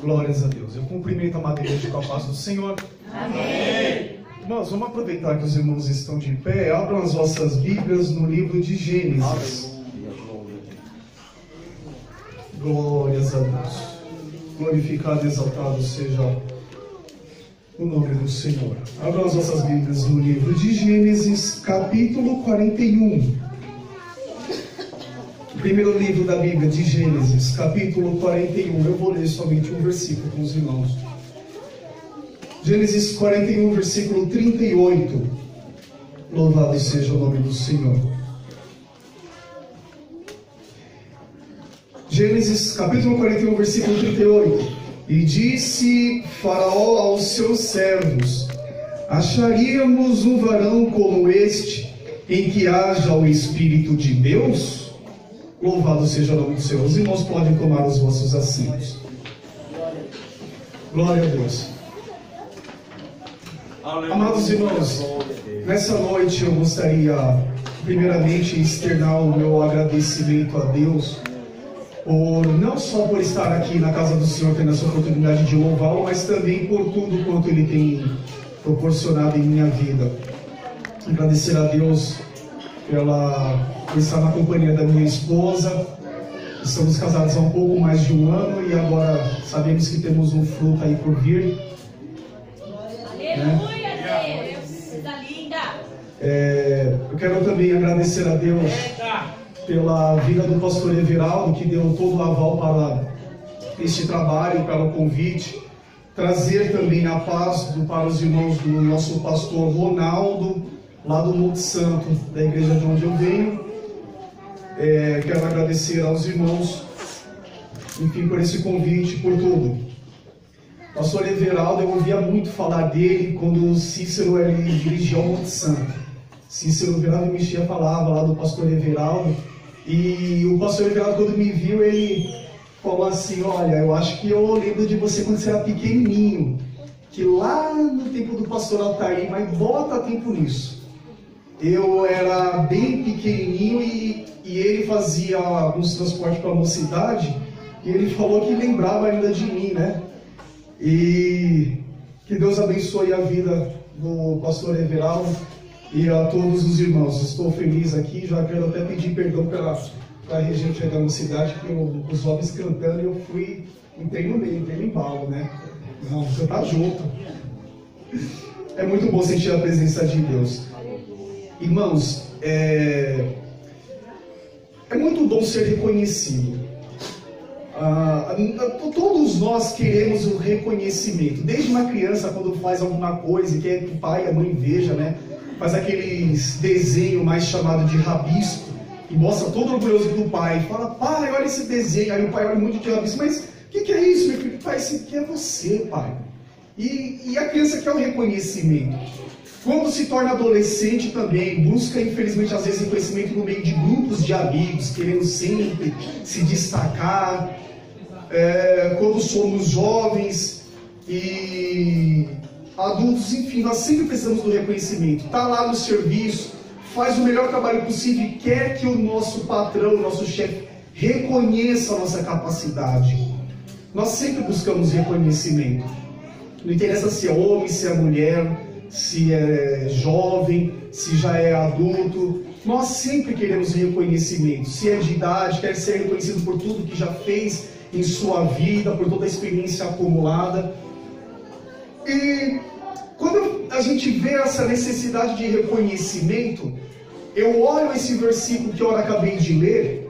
Glórias a Deus. Eu cumprimento a amada igreja com a paz do Senhor. Amém. Irmãos, vamos aproveitar que os irmãos estão de pé. Abram as vossas Bíblias no livro de Gênesis. Glórias a Deus. Glorificado e exaltado seja o nome do Senhor. Abram as vossas Bíblias no livro de Gênesis, capítulo 41. Primeiro livro da Bíblia de Gênesis, capítulo 41. Eu vou ler somente um versículo com os irmãos. Gênesis 41, versículo 38. Louvado seja o nome do Senhor. Gênesis, capítulo 41, versículo 38. E disse Faraó aos seus servos: acharíamos um varão como este, em que haja o Espírito de Deus? Louvado seja o nome do Senhor. Os irmãos podem tomar os vossos assentos. Glória a Deus. Amados irmãos, nessa noite eu gostaria primeiramente externar o meu agradecimento a Deus, não só por estar aqui na casa do Senhor, tendo essa oportunidade de louvá-lo, mas também por tudo quanto Ele tem proporcionado em minha vida. Agradecer a Deus por estar na companhia da minha esposa. Estamos casados há um pouco mais de um ano e agora sabemos que temos um fruto aí por vir. Aleluia, Deus! Coisa linda! Eu quero também agradecer a Deus pela vida do pastor Everaldo, que deu todo o aval para este trabalho, para o convite. Trazer também a paz para os irmãos do nosso pastor Ronaldo, lá do Monte Santo, da igreja de onde eu venho. Quero agradecer aos irmãos, enfim, por esse convite, por tudo. Pastor Everaldo, eu ouvia muito falar dele quando o Cícero dirigia ao Monte Santo. Cícero virava e mexia, falava lá do pastor Everaldo. E o pastor Everaldo, quando me viu, ele falou assim: olha, eu acho que eu lembro de você quando você era pequenininho, que lá no tempo do pastor Altair, mas bota tempo nisso. Eu era bem pequenininho e ele fazia alguns transportes para a mocidade, e ele falou que lembrava ainda de mim, né? E que Deus abençoe a vida do pastor Everaldo e a todos os irmãos. Estou feliz aqui, já quero até pedir perdão pela regente da mocidade, que os homens cantando e eu entrei no meio, entrei no embalo, né? Não, cantar junto. É muito bom sentir a presença de Deus. Irmãos, é muito bom ser reconhecido. Todos nós queremos o reconhecimento. Desde uma criança, quando faz alguma coisa e quer que o pai e a mãe vejam, né? Faz aqueles desenho mais chamado de rabisco e mostra todo orgulhoso do pai. Fala: pai, olha esse desenho. Aí o pai olha muito de rabisco: mas o que é isso, meu filho? Pai, isso aqui é você, pai. E a criança quer o reconhecimento. Quando se torna adolescente também, busca, infelizmente, às vezes, reconhecimento no meio de grupos de amigos, querendo sempre se destacar. Quando somos jovens e adultos, enfim, nós sempre precisamos do reconhecimento. Está lá no serviço, faz o melhor trabalho possível e quer que o nosso patrão, o nosso chefe, reconheça a nossa capacidade. Nós sempre buscamos reconhecimento. Não interessa se é homem, se é mulher, se é jovem, se já é adulto, nós sempre queremos reconhecimento. Se é de idade, quer ser reconhecido por tudo que já fez em sua vida, por toda a experiência acumulada. E quando a gente vê essa necessidade de reconhecimento, eu olho esse versículo que eu acabei de ler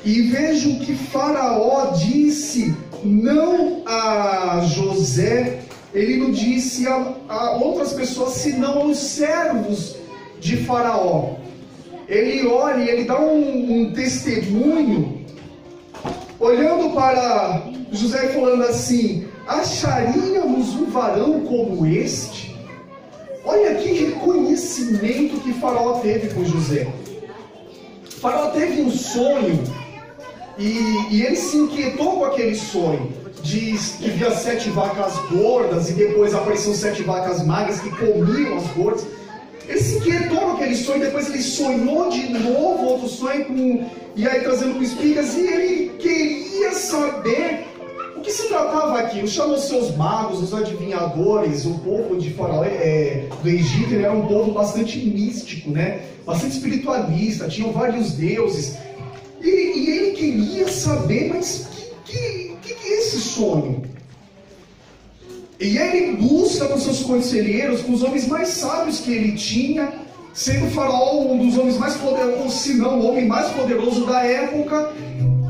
e vejo que Faraó disse não a José. Ele não disse a outras pessoas, senão aos servos de Faraó. Ele olha e ele dá um testemunho, olhando para José e falando assim: acharíamos um varão como este? Olha que reconhecimento que Faraó teve com José. Faraó teve um sonho e ele se inquietou com aquele sonho. Diz que via 7 vacas gordas e depois apareciam 7 vacas magras que comiam as gordas. Ele se inquietou com aquele sonho, depois ele sonhou de novo outro sonho e aí trazendo com espigas, e ele queria saber o que se tratava aqui? Chamou seus magos, os adivinhadores, o povo de Faraó, do Egito, ele era um povo bastante místico, né? Bastante espiritualista, tinham vários deuses. E ele queria saber, mas que é esse sonho? E ele busca com seus conselheiros, com os homens mais sábios que ele tinha, sendo Faraó um dos homens mais poderosos, se não o homem mais poderoso da época,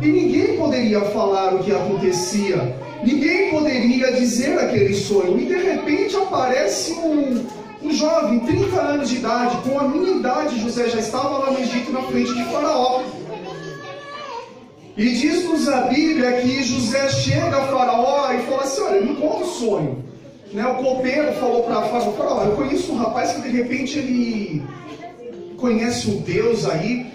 e ninguém poderia falar o que acontecia, ninguém poderia dizer aquele sonho, e de repente aparece um jovem, 30 anos de idade, com a minha idade, José já estava lá no Egito na frente de Faraó. E diz-nos a Bíblia que José chega a Faraó e fala assim: olha, me conta o sonho. Né, o copeiro falou para Faraó: eu conheço um rapaz que de repente ele conhece um Deus aí.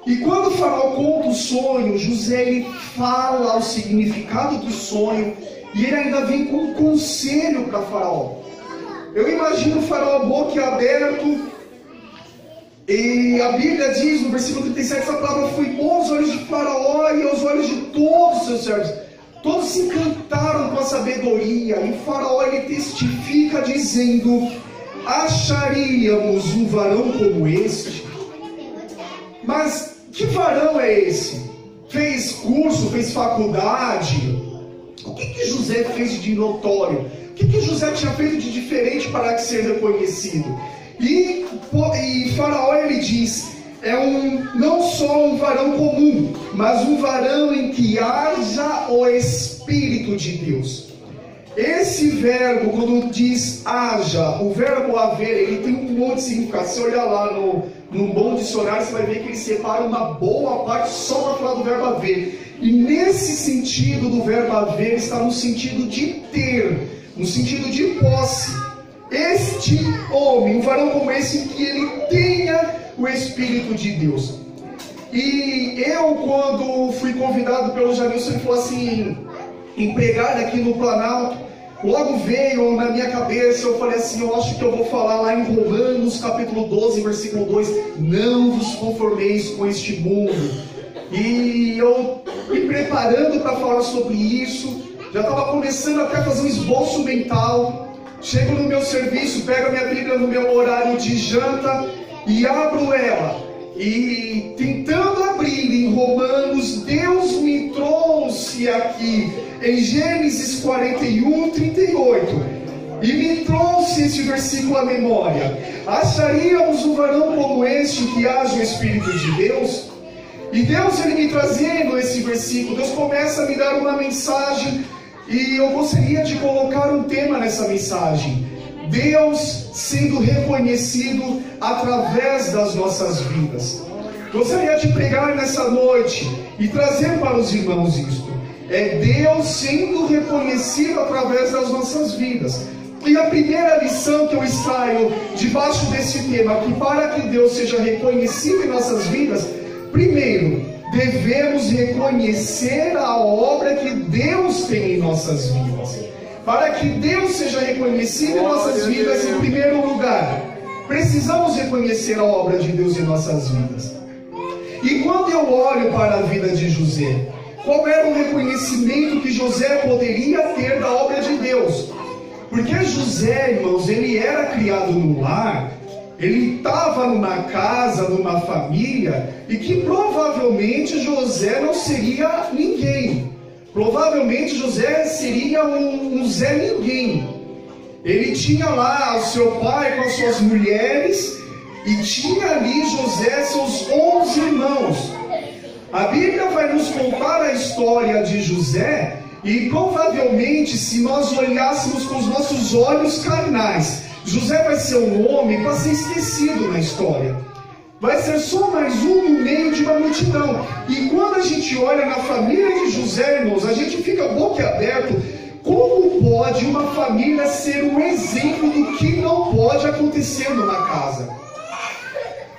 E quando o Faraó conta o sonho, José ele fala o significado do sonho e ele ainda vem com um conselho para Faraó. Eu imagino o Faraó boquiaberto. E a Bíblia diz no versículo 37, essa palavra foi boa aos olhos de Faraó e aos olhos de todos os seus servos. Todos se encantaram com a sabedoria. E Faraó ele testifica dizendo: acharíamos um varão como este? Mas que varão é esse? Fez curso, fez faculdade? O que José fez de notório? O que José tinha feito de diferente para ser reconhecido? E Faraó ele diz: não só um varão comum, mas um varão em que haja o Espírito de Deus. Esse verbo, quando diz haja, o verbo haver, ele tem um monte de significado. Se olhar lá no bom dicionário, você vai ver que ele separa uma boa parte só para falar do verbo haver. E nesse sentido do verbo haver está no sentido de ter, no sentido de posse. Este homem, um varão como esse, que ele tenha o Espírito de Deus. E eu, quando fui convidado pelo Janilson, ele falou assim, em pregar aqui no Planalto, logo veio na minha cabeça, eu falei assim: eu acho que eu vou falar lá em Romanos capítulo 12, versículo 2, não vos conformeis com este mundo. E eu me preparando para falar sobre isso, já estava começando até a fazer um esboço mental. Chego no meu serviço, pego a minha Bíblia no meu horário de janta e abro ela. E tentando abrir em Romanos, Deus me trouxe aqui em Gênesis 41, 38. E me trouxe esse versículo à memória. Acharíamos um varão como este que haja o Espírito de Deus? E Deus, ele me trazendo esse versículo, Deus começa a me dar uma mensagem. E eu gostaria de colocar um tema nessa mensagem: Deus sendo reconhecido através das nossas vidas. Gostaria de pregar nessa noite e trazer para os irmãos isto: é Deus sendo reconhecido através das nossas vidas. E a primeira lição que eu extraio debaixo desse tema, que para que Deus seja reconhecido em nossas vidas, primeiro, devemos reconhecer a obra que Deus tem em nossas vidas. Para que Deus seja reconhecido em nossas vidas, em primeiro lugar, precisamos reconhecer a obra de Deus em nossas vidas. E quando eu olho para a vida de José, qual era o reconhecimento que José poderia ter da obra de Deus? Porque José, irmãos, ele era criado no lar. Ele estava numa casa, numa família, e que provavelmente José não seria ninguém. Provavelmente José seria um Zé Ninguém. Ele tinha lá o seu pai com as suas mulheres, e tinha ali José seus 11 irmãos. A Bíblia vai nos contar a história de José, e provavelmente, se nós olhássemos com os nossos olhos carnais, José vai ser um homem para ser esquecido na história. Vai ser só mais um no meio de uma multidão. E quando a gente olha na família de José, irmãos, a gente fica boquiaberto. Como pode uma família ser um exemplo do que não pode acontecer numa casa?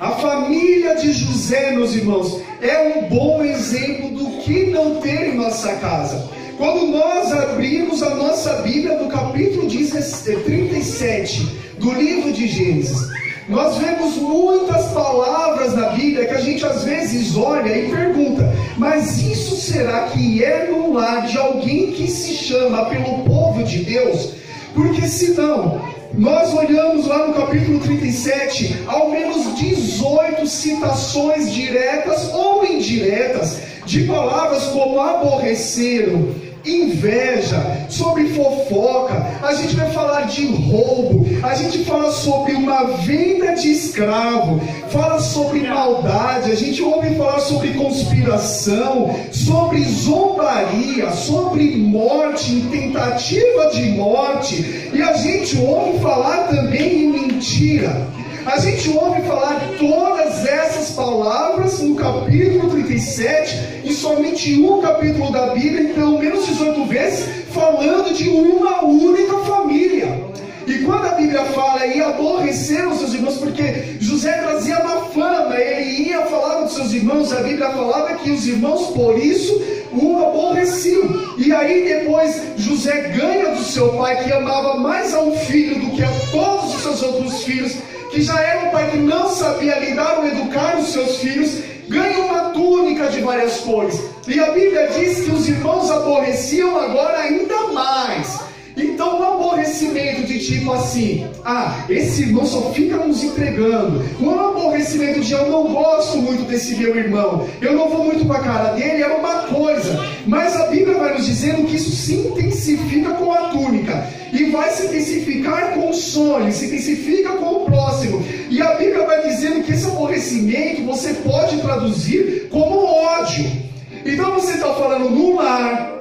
A família de José, meus irmãos, é um bom exemplo do que não ter em nossa casa. Quando nós abrimos a nossa Bíblia no capítulo 37 do livro de Gênesis, nós vemos muitas palavras na Bíblia que a gente às vezes olha e pergunta: Mas isso será que é no lar de alguém que se chama pelo povo de Deus? Porque senão, nós olhamos lá no capítulo 37, ao menos 18 citações diretas ou indiretas, de palavras como aborreceram, inveja, sobre fofoca. A gente vai falar de roubo, a gente fala sobre uma venda de escravo, fala sobre maldade, a gente ouve falar sobre conspiração, sobre zombaria, sobre morte, tentativa de morte, e a gente ouve falar também em mentira. A gente ouve falar todas essas palavras no capítulo 37, e somente um capítulo da Bíblia, em pelo menos 18 vezes, falando de uma única família. E quando a Bíblia fala e aborreceram seus irmãos, porque José trazia uma fama, ele ia falar dos seus irmãos, a Bíblia falava que os irmãos por isso o aborreciam. E aí depois José ganha do seu pai, que amava mais a um filho do que a todos os seus outros filhos, que já era um pai que não sabia lidar ou educar os seus filhos, ganha uma túnica de várias cores. E a Bíblia diz que os irmãos aborreciam agora ainda mais. Então, um aborrecimento de tipo assim, esse irmão só fica nos entregando. Um aborrecimento de eu não gosto muito desse meu irmão, eu não vou muito com a cara dele, é uma coisa. Mas a Bíblia vai nos dizendo que isso se intensifica com a túnica, e vai se intensificar com o sonho, se intensifica com o próximo. E a Bíblia vai dizendo que esse aborrecimento você pode traduzir como ódio. Então você está falando no lar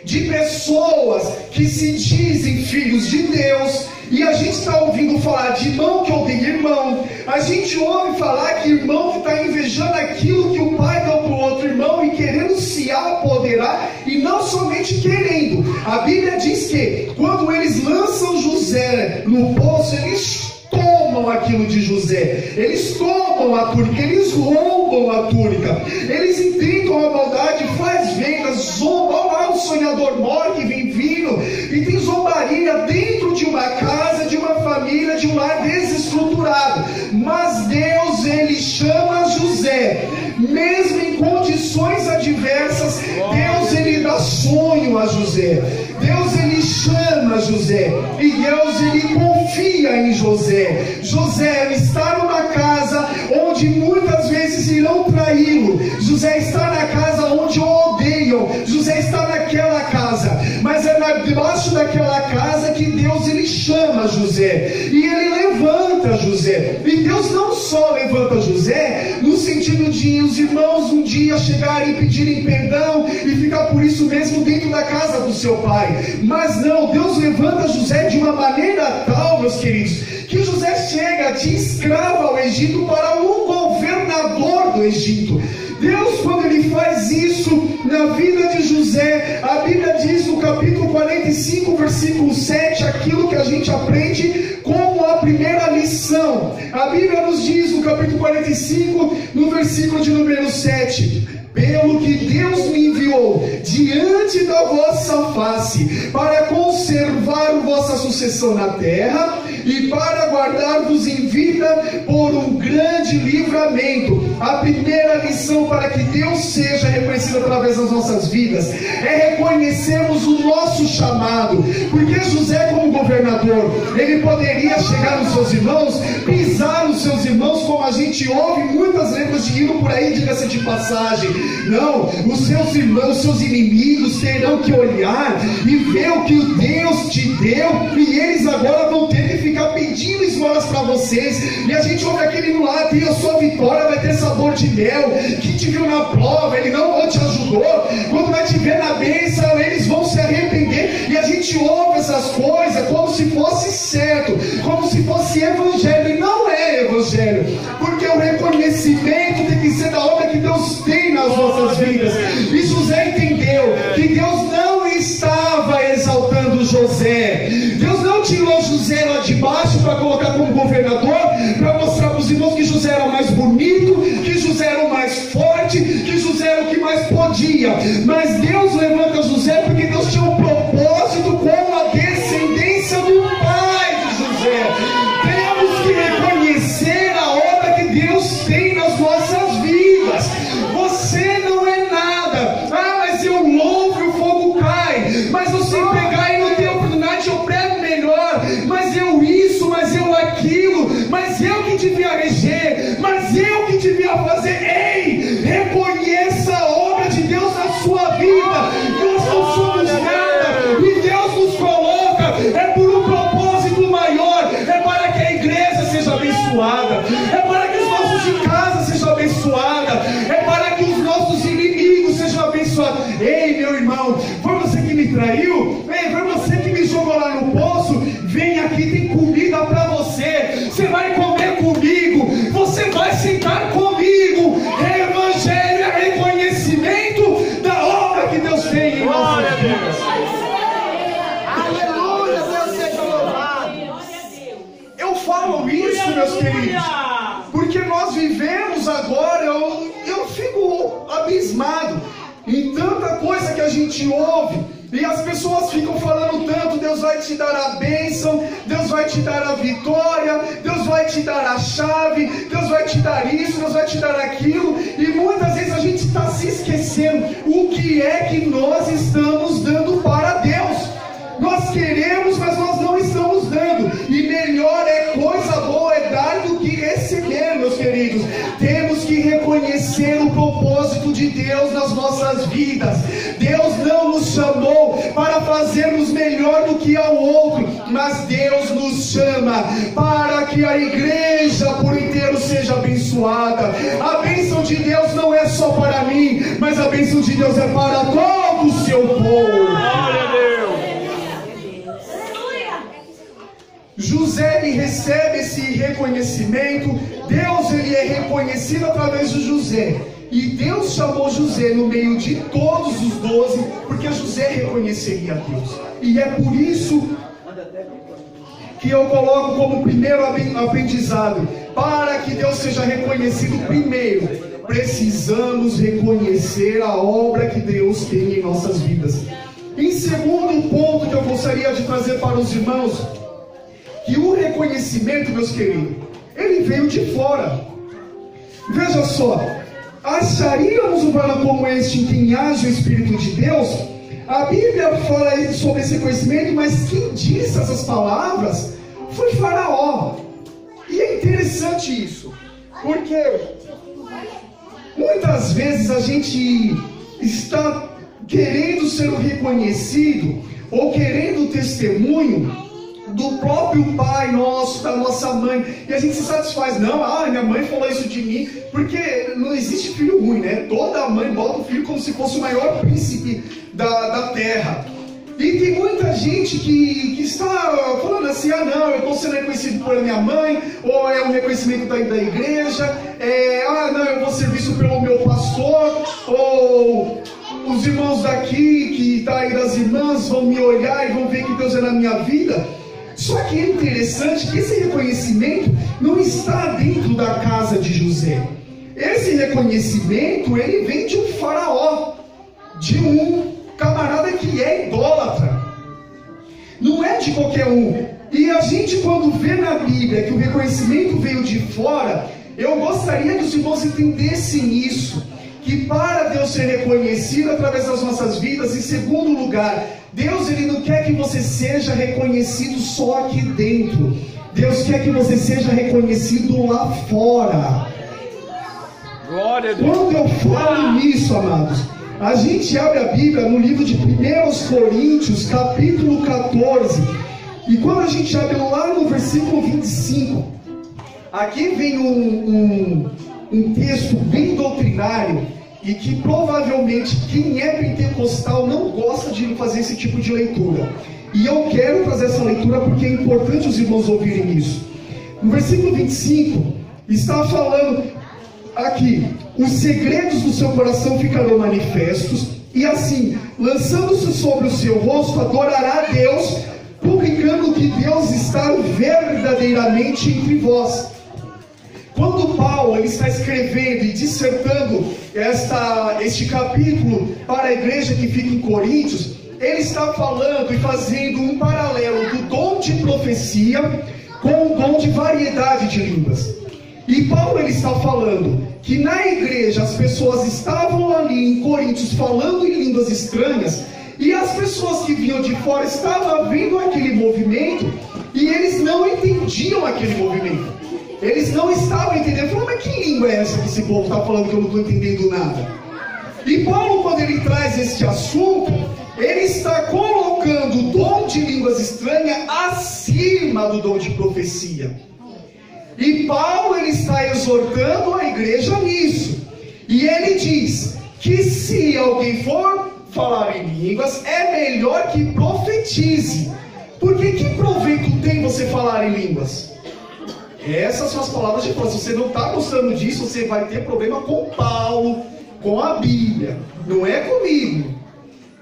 de pessoas que se dizem filhos de Deus, e a gente está ouvindo falar de irmão que odeia irmão, a gente ouve falar que irmão que está invejando aquilo que o pai deu para o outro irmão e querendo se apoderar, e não somente querendo. A Bíblia diz que quando eles lançam José no poço, eles tomam aquilo de José, eles tomam a túnica, eles roubam a túnica, eles intentam a maldade, faz vendas, zombam. Olha lá o sonhador mor que vem vindo, e tem zombaria dentro de uma casa, de uma família, de um lar desestruturado. Mas Deus, ele chama José, mesmo em condições adversas. Deus, ele dá sonho a José, Deus, ele chama José, e Deus, ele confia em José. José está numa casa onde muitas vezes irão traí-lo. José está na casa onde o odeiam. José está naquela casa, mas é debaixo daquela casa que Deus, ele chama José, e ele levanta José. E Deus não só levanta José no sentido de os irmãos um dia chegarem e pedirem perdão e ficar por isso mesmo dentro da casa do seu pai, mas não, Deus levanta José de uma maneira tal, meus queridos, que José chega de escravo ao Egito para um governador do Egito. Deus, quando ele faz isso na vida de José, a Bíblia diz no capítulo 45, versículo 7, aquilo que a gente aprende como a primeira lição. A Bíblia nos diz no capítulo 45, no versículo de número 7: pelo que Deus me enviou diante da vossa face, para conservar vossa sucessão na terra, e para guardar-vos em vida por um grande livramento. A primeira lição para que Deus seja reconhecido através das nossas vidas é reconhecermos o nosso chamado. Porque José, como governador, ele poderia chegar nos seus irmãos, pisar nos seus irmãos, como a gente ouve muitas letras de hino por aí, diga-se de passagem. Não, os seus irmãos, os seus inimigos terão que olhar e ver o que o Deus te deu, e eles agora vão ter que ficar pedindo esmolas para vocês. E a gente ouve aquele no lado: e a sua vitória vai ter sabor de mel. Quem te viu na prova, ele não te ajudou. Quando vai te ver na bênção, eles vão se arrepender. E a gente ouve essas coisas como se fosse certo, como se fosse evangelho, e não é evangelho, porque o reconhecimento tem que ser da obra que Deus tem nas nossas vidas. E José entendeu que Deus não estava exaltando José. Deus não tirou José lá de baixo para colocar como governador, para mostrar para os irmãos que José era o mais bonito, que José era o mais forte, que José era o que mais podia. Mas Deus levanta José porque Deus tinha um propósito com a descendência do pai de José. Temos que reconhecer a obra que Deus tem nas nossas vidas. Você não é nada abençoado. Ei, meu irmão, foi você que me traiu? Ei, foi você que me jogou lá no poço? Vem aqui, tem comida para você. Você vai comer comigo, você vai sentar comigo. Evangelho é reconhecimento da obra que Deus tem em nossas vidas. Aleluia, Deus seja louvado. Eu falo isso, meus queridos, porque nós vivemos agora, eu fico abismado em tanta coisa que a gente ouve, e as pessoas ficam falando tanto: Deus vai te dar a bênção, Deus vai te dar a vitória, Deus vai te dar a chave, Deus vai te dar isso, Deus vai te dar aquilo, e muitas vezes a gente está se esquecendo o que é que nós estamos dando para Deus. Nós queremos, mas nós não estamos dando, e melhor é, coisa boa é dar do que receber, meus queridos. Temos que reconhecer o propósito de Deus nas nossas vidas. Deus não nos chamou para fazermos melhor do que ao outro, mas Deus nos chama para que a igreja por inteiro seja abençoada. A bênção de Deus não é só para mim, mas a bênção de Deus é para todo o seu povo. Glória a Deus. José, ele recebe esse reconhecimento. Deus, ele é reconhecido através de José, e Deus chamou José no meio de todos os 12, porque José reconheceria a Deus. E é por isso que eu coloco como primeiro aprendizado: para que Deus seja reconhecido primeiro, precisamos reconhecer a obra que Deus tem em nossas vidas. Em segundo ponto que eu gostaria de trazer para os irmãos, que o reconhecimento, meus queridos, ele veio de fora. Veja só, acharíamos um varão como este em quem age o Espírito de Deus? A Bíblia fala sobre esse reconhecimento, mas quem disse essas palavras foi Faraó. E é interessante isso, porque muitas vezes a gente está querendo ser o reconhecido, ou querendo o testemunho do próprio pai nosso, da nossa mãe, e a gente se satisfaz: não, minha mãe falou isso de mim, porque não existe filho ruim, né? Toda mãe bota o filho como se fosse o maior príncipe da terra. E tem muita gente que está falando assim: não, eu estou sendo reconhecido por minha mãe, ou é um reconhecimento da igreja, não, eu vou ser visto pelo meu pastor, ou os irmãos daqui, que está aí das irmãs, vão me olhar e vão ver que Deus é na minha vida. Só que é interessante que esse reconhecimento não está dentro da casa de José. Esse reconhecimento, ele vem de um faraó, de um camarada que é idólatra. Não é de qualquer um. E a gente, quando vê na Bíblia que o reconhecimento veio de fora, eu gostaria que os irmãos entendessem isso, que para Deus ser reconhecido através das nossas vidas, em segundo lugar, Deus, ele não quer que você seja reconhecido só aqui dentro. Deus quer que você seja reconhecido lá fora. Glória a Deus. Quando eu falo nisso, amados, a gente abre a Bíblia no livro de 1 Coríntios, capítulo 14, e quando a gente abre lá no versículo 25, aqui vem um texto bem doutrinário, e que provavelmente quem é pentecostal não gosta de fazer esse tipo de leitura. E eu quero trazer essa leitura porque é importante os irmãos ouvirem isso. No versículo 25, está falando aqui: os segredos do seu coração ficarão manifestos, e assim, lançando-se sobre o seu rosto, adorará a Deus, publicando que Deus está verdadeiramente entre vós. Quando Paulo ele está escrevendo e dissertando este capítulo para a igreja que fica em Coríntios, ele está falando e fazendo um paralelo do dom de profecia com o dom de variedade de línguas. E Paulo ele está falando que na igreja as pessoas estavam ali em Coríntios falando em línguas estranhas, e as pessoas que vinham de fora estavam vendo aquele movimento e eles não entendiam aquele movimento. Eles não estavam entendendo. Falaram: mas que língua é essa que esse povo está falando que eu não estou entendendo nada? E Paulo, quando ele traz este assunto, ele está colocando o dom de línguas estranhas acima do dom de profecia. E Paulo ele está exortando a igreja nisso. E ele diz que se alguém for falar em línguas, é melhor que profetize. Porque que proveito tem você falar em línguas? Essas são as palavras de Paulo. Se você não está gostando disso, você vai ter problema com Paulo, com a Bíblia. Não é comigo.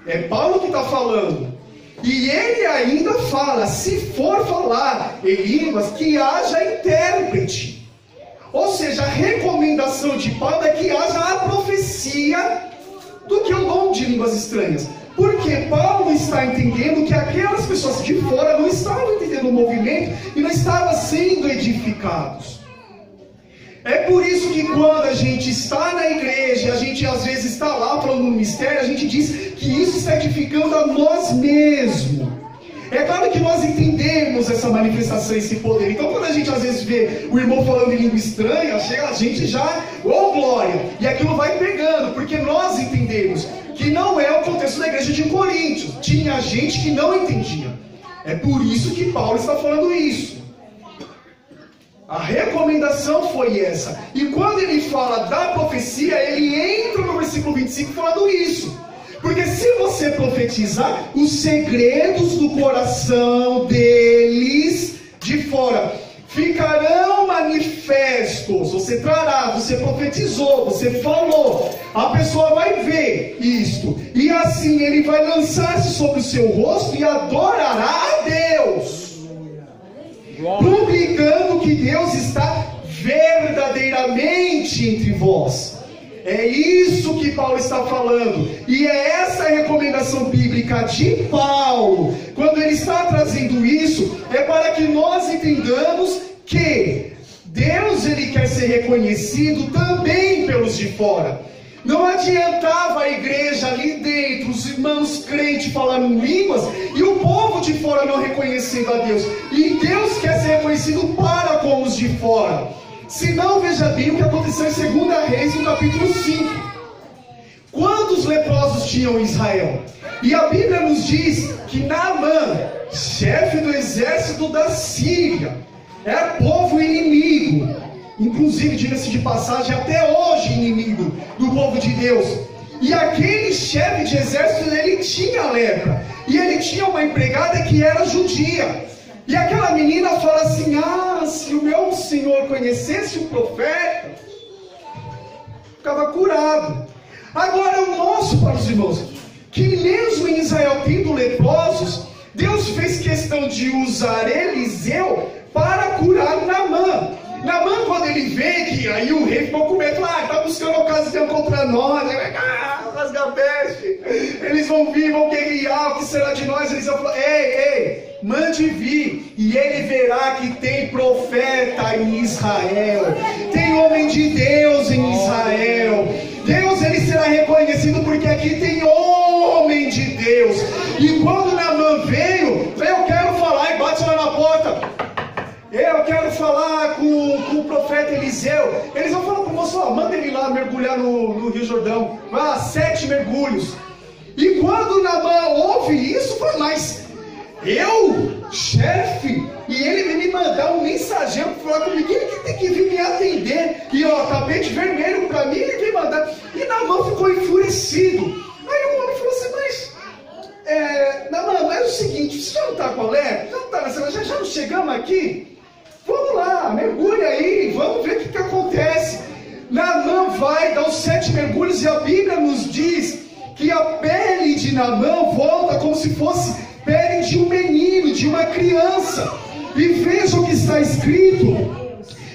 É Paulo que está falando. E ele ainda fala, se for falar em línguas, que haja intérprete. Ou seja, a recomendação de Paulo é que haja a profecia do que o dom de línguas estranhas. Porque Paulo está entendendo que aquelas pessoas de fora não estavam entendendo o movimento e não estavam sendo edificados. É por isso que quando a gente está na igreja, a gente às vezes está lá falando no mistério, a gente diz que isso está edificando a nós mesmos. É claro que nós entendemos essa manifestação, esse poder. Então quando a gente às vezes vê o irmão falando em língua estranha, chega a gente já, oh glória! E aquilo vai pegando, porque nós entendemos que não é o contexto da igreja de Coríntios. Tinha gente que não entendia. É por isso que Paulo está falando isso. A recomendação foi essa. E quando ele fala da profecia, ele entra no versículo 25 falando isso. Porque se você profetizar, os segredos do coração deles de fora ficarão manifestos. Você trará, você profetizou, você falou. A pessoa vai ver isto. E assim ele vai lançar-se sobre o seu rosto e adorará a Deus. Publicando que Deus está verdadeiramente entre vós. É isso que Paulo está falando. E é essa a recomendação bíblica de Paulo. Quando ele está trazendo isso, é para que nós entendamos que Deus ele quer ser reconhecido também pelos de fora. Não adiantava a igreja ali dentro, os irmãos crentes falando em línguas, e o povo de fora não reconhecendo a Deus. E Deus quer ser reconhecido para com os de fora. Se não, veja bem o que aconteceu em 2 Reis, no capítulo 5. Quantos leprosos tinham em Israel? E a Bíblia nos diz que Naamã, chefe do exército da Síria, era povo inimigo. Inclusive, diga-se de passagem, até hoje inimigo do povo de Deus. E aquele chefe de exército, ele tinha lepra. E ele tinha uma empregada que era judia. E aquela menina fala assim, se o meu senhor conhecesse o profeta, ficava curado. Agora eu mostro para os irmãos, que mesmo em Israel tendo leprosos, Deus fez questão de usar Eliseu para curar Naamã. Naamã, quando ele vê que aí o rei ficou com medo, está buscando ocasião contra nós, rasga peste, eles vão vir, vão guerrear, o que será de nós? Eles vão falar, ei, mande vir, e ele verá que tem profeta em Israel, tem homem de Deus em Israel. Deus ele será reconhecido porque aqui tem homem de Deus. E quando Naamã veio, eu quero falar, e bate lá na porta, eu quero falar com o profeta Eliseu. Eles vão falar para o moço, manda ele lá mergulhar no Rio Jordão, 7 mergulhos. E quando Naamã ouve isso, fala, mas eu, chefe, e ele vem me mandar um mensageiro para falar comigo, ele que tem que vir me atender, e tapete vermelho para mim, ele vem mandar. E Naamã ficou enfurecido. Aí o homem falou assim, mas Naamã, é o seguinte, você já não está com a lepra? Já não está nessa, já não chegamos aqui? Vamos lá, mergulha aí, vamos ver o que acontece. Naamã vai dar os 7 mergulhos e a Bíblia nos diz que a pele de Naamã volta como se fosse pele de um menino, de uma criança. E veja o que está escrito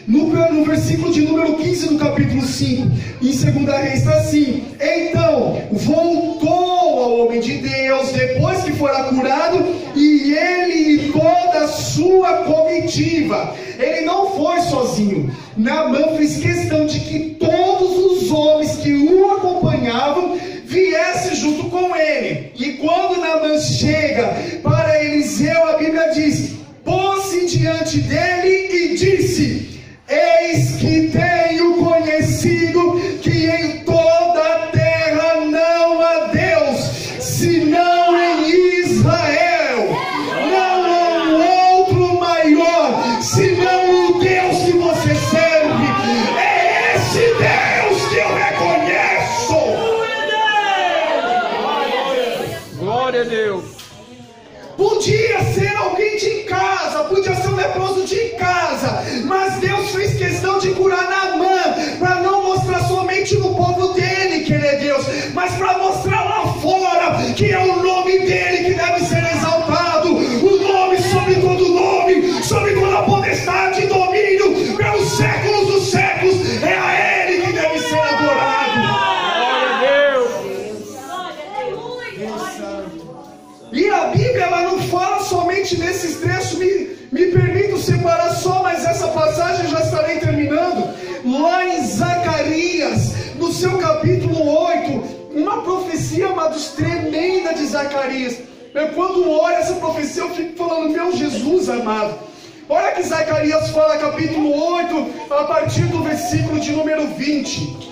no versículo de número 15 do capítulo 5. Em 2 Reis está assim, então voltou ao homem de Deus depois que fora curado, e ele e toda a sua comitiva. Ele não foi sozinho. Naamã fez questão de que todos os homens que o acompanhavam viessem junto com ele. E quando Naamã chega para Eliseu, a Bíblia diz, pôs-se diante dele e disse, eis que tenho conhecido que em toda a terra não há Deus, senão em Israel. Não há um outro maior, senão o Deus que você serve. É esse Deus que eu reconheço. Glória a Deus. Podia ser alguém de casa, podia ser um leproso de casa, mas Deus fez questão de curar Naamã, para não mostrar somente no povo dele que ele é Deus, mas para mostrar lá fora que é o nome dele que deve ser exaltado, o nome sobre todo nome, sobre toda potestade e domínio, pelos séculos dos séculos, é a ele que deve ser adorado. Glória a Deus. E a Bíblia ela não fala somente nesses trechos, me permito separar só, mas essa passagem já estarei terminando. Lá em Zacarias, no seu capítulo 8, uma profecia, amados, tremenda de Zacarias. Eu, quando olho essa profecia, eu fico falando, meu Jesus amado. Olha que Zacarias fala, capítulo 8, a partir do versículo de número 20.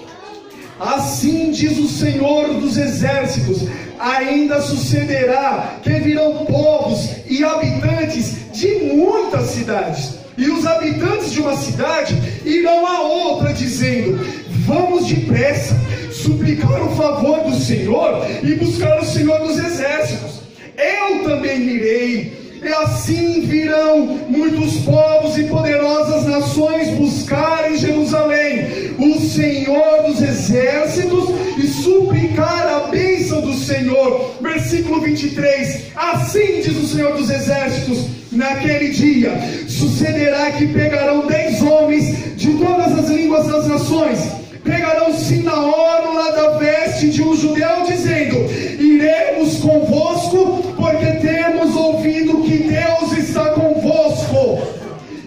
Assim diz o Senhor dos Exércitos, ainda sucederá que virão povos e habitantes de muitas cidades, e os habitantes de uma cidade irão a outra, dizendo, vamos depressa, suplicar o favor do Senhor e buscar o Senhor dos Exércitos. Eu também irei, e assim virão muitos povos e poderosas nações buscar em Jerusalém o Senhor dos Exércitos e suplicar a bênção do Senhor. Versículo 23, assim diz o Senhor dos Exércitos, naquele dia sucederá que pegarão 10 homens de todas as línguas das nações, pegarão sim na orla da veste de um judeu, dizendo, iremos convosco, porque temos ouvido que Deus está convosco.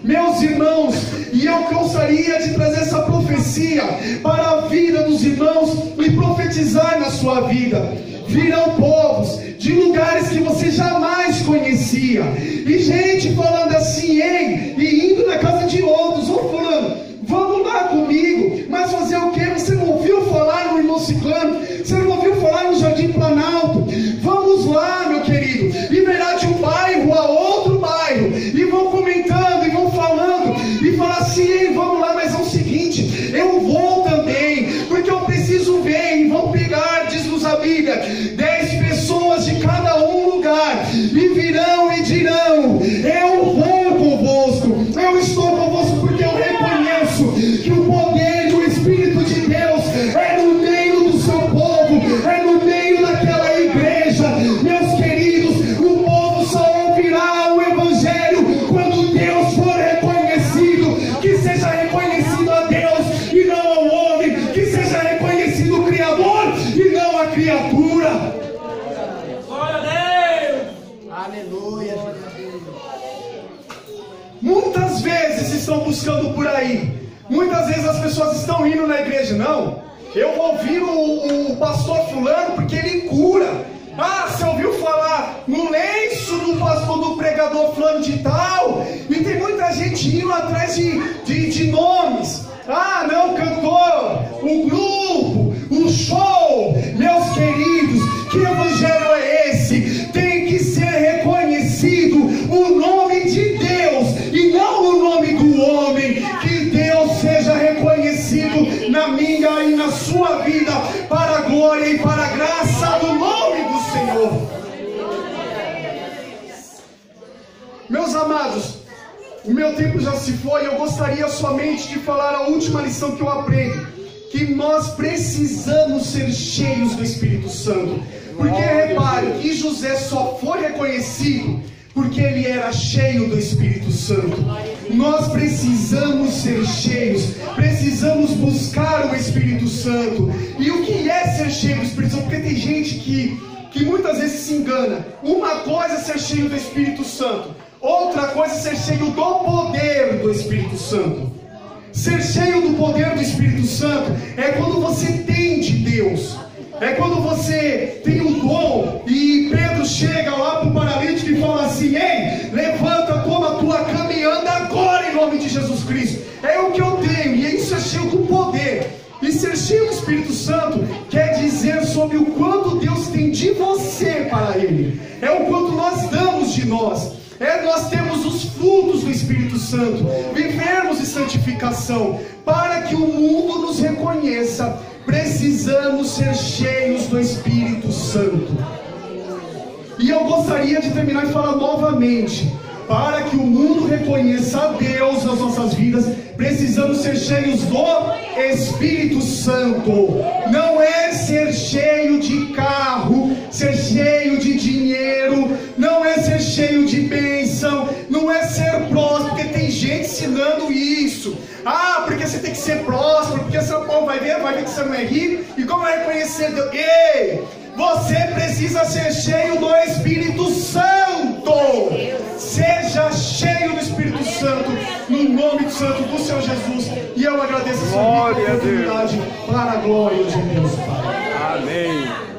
Meus irmãos, e eu gostaria de trazer essa profecia para a vida dos irmãos e profetizar na sua vida. Virão povos de lugares que você jamais conhecia, e gente falando assim, ei, e indo na casa de outros, ou falando, vamos lá comigo, mas fazer o que? Você não ouviu falar no irmão Ciclano? Você não ouviu falar no Jardim Planalto? Vamos lá, meu querido, e verá de um bairro a outro bairro, e vão comentando, e vão falando, e falar assim, ei, vamos lá, mas é o seguinte, eu vou também, porque eu preciso ver, e vão pegar, diz-nos a Bíblia, 10 pessoas de cada um lugar, e virão e dirão, eu vou convosco, eu estou convosco, porque eu reconheço que o poder do Espírito de Deus é no meio do seu povo, é no meio daquela igreja. Meus queridos, o povo só ouvirá o Evangelho quando Deus for reconhecido, que seja reconhecido a Deus e não ao homem, que seja reconhecido o Criador e não a criatura. Glória a Deus. Aleluia. Muitas vezes estão buscando por aí, muitas vezes as pessoas estão indo na igreja, não, eu vou ouvir o pastor fulano porque ele cura. Ah, você ouviu falar no lenço do pastor, do pregador fulano de tal? E tem muita gente indo atrás de nomes. Ah, não, cantor, o grupo, o show. Meus queridos, que evangelho é esse? Tem que ser reconhecido o nome de Deus e não o nome do homem. Que Deus seja reconhecido na minha e na sua vida, para a glória e para a graça do nome do Senhor. Meus amados, o meu tempo já se foi. Eu gostaria somente de falar a última lição que eu aprendo, que nós precisamos ser cheios do Espírito Santo. Porque repare que José só foi reconhecido porque ele era cheio do Espírito Santo. Nós precisamos ser cheios, precisamos buscar o Espírito Santo. E o que é ser cheio do Espírito Santo? Porque tem gente que muitas vezes se engana. Uma coisa é ser cheio do Espírito Santo, outra coisa é ser cheio do poder do Espírito Santo. Ser cheio do poder do Espírito Santo é quando você tem de Deus, é quando você tem um dom. E Pedro chega lá para o paralítico e fala assim, ei, levanta, toma a tua cama e anda agora em nome de Jesus Cristo. É o que eu tenho, e isso é cheio do poder. E ser cheio do Espírito Santo quer dizer sobre o quanto Deus tem de você para Ele, é o quanto nós damos de nós. Nós temos os frutos do Espírito Santo, vivermos em santificação, para que o mundo nos reconheça. Precisamos ser cheios do Espírito Santo. gostaria de terminar e falar novamente. Para que o mundo reconheça a Deus nas nossas vidas, precisamos ser cheios do Espírito Santo. Não é ser cheio de carro, ser cheio de dinheiro, não é ser cheio de bênção, não é ser próspero, porque tem gente ensinando isso. Ah, porque você tem que ser próspero, porque São Paulo vai ver que você não é rico, e como vai reconhecer Deus? Ei! Você precisa ser cheio do Espírito Santo. Seja cheio do Espírito Santo, no nome santo do Senhor Jesus. E eu agradeço a sua oportunidade para a glória de Deus, Pai. Amém.